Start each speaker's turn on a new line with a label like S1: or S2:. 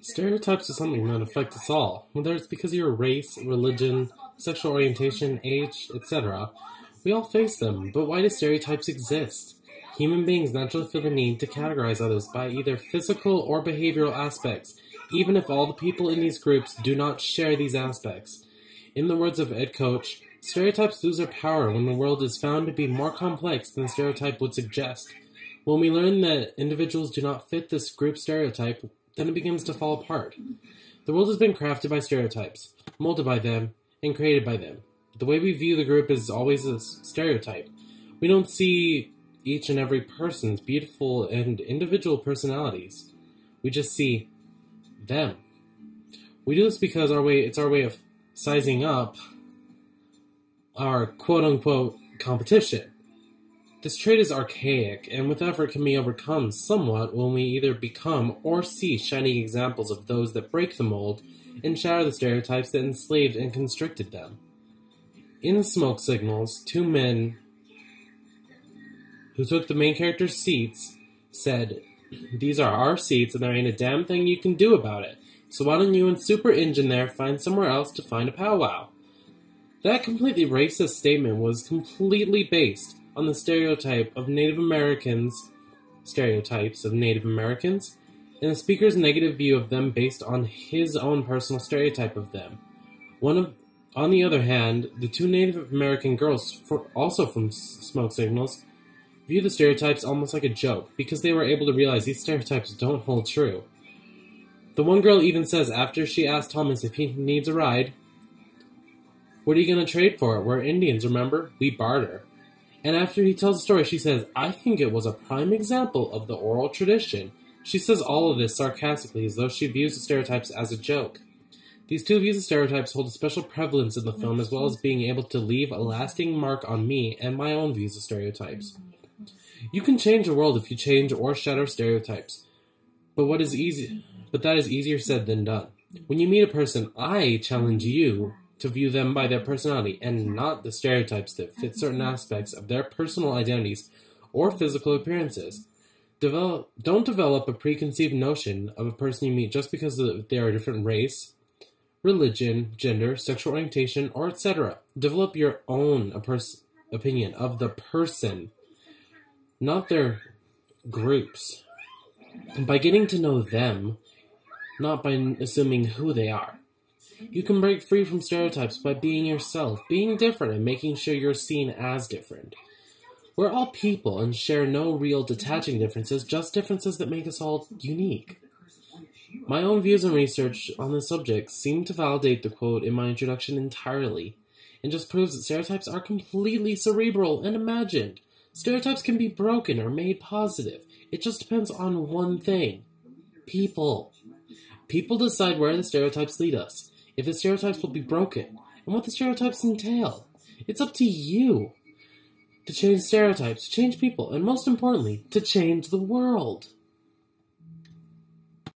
S1: Stereotypes are something that affect us all, whether it's because of your race, religion, sexual orientation, age, etc. We all face them, but why do stereotypes exist? Human beings naturally feel the need to categorize others by either physical or behavioral aspects, even if all the people in these groups do not share these aspects. In the words of Ed Coach, stereotypes lose their power when the world is found to be more complex than the stereotype would suggest. When we learn that individuals do not fit this group stereotype, then it begins to fall apart. The world has been crafted by stereotypes, molded by them, and created by them. The way we view the group is always a stereotype. We don't see each and every person's beautiful and individual personalities. We just see them. We do this because it's our way of sizing up our quote-unquote competition. This trait is archaic, and with effort can be overcome somewhat when we either become or see shining examples of those that break the mold and shatter the stereotypes that enslaved and constricted them. In Smoke Signals, two men who took the main character's seats said, "These are our seats and there ain't a damn thing you can do about it, so why don't you and Super Engine there find somewhere else to find a powwow?" That completely racist statement was completely based on the stereotypes of Native Americans, and the speaker's negative view of them based on his own personal stereotype of them. On the other hand, the two Native American girls, also from Smoke Signals, view the stereotypes almost like a joke, because they were able to realize these stereotypes don't hold true. The one girl even says after she asked Thomas if he needs a ride, "What are you going to trade for it? We're Indians, remember? We barter." And after he tells the story, she says, "I think it was a prime example of the oral tradition." She says all of this sarcastically, as though she views the stereotypes as a joke. These two views of stereotypes hold a special prevalence in the film, as well as being able to leave a lasting mark on me and my own views of stereotypes. You can change the world if you change or shatter stereotypes, but that is easier said than done. When you meet a person, I challenge you to view them by their personality and not the stereotypes that fit certain aspects of their personal identities or physical appearances. Don't develop a preconceived notion of a person you meet just because they are a different race, religion, gender, sexual orientation, or etc. Develop your own opinion of the person, not their groups, by getting to know them, not by assuming who they are. You can break free from stereotypes by being yourself, being different, and making sure you're seen as different. We're all people and share no real detaching differences, just differences that make us all unique. My own views and research on this subject seem to validate the quote in my introduction entirely, and just proves that stereotypes are completely cerebral and imagined. Stereotypes can be broken or made positive. It just depends on one thing: people. People decide where the stereotypes lead us, if the stereotypes will be broken, and what the stereotypes entail. It's up to you to change stereotypes, change people, and most importantly, to change the world.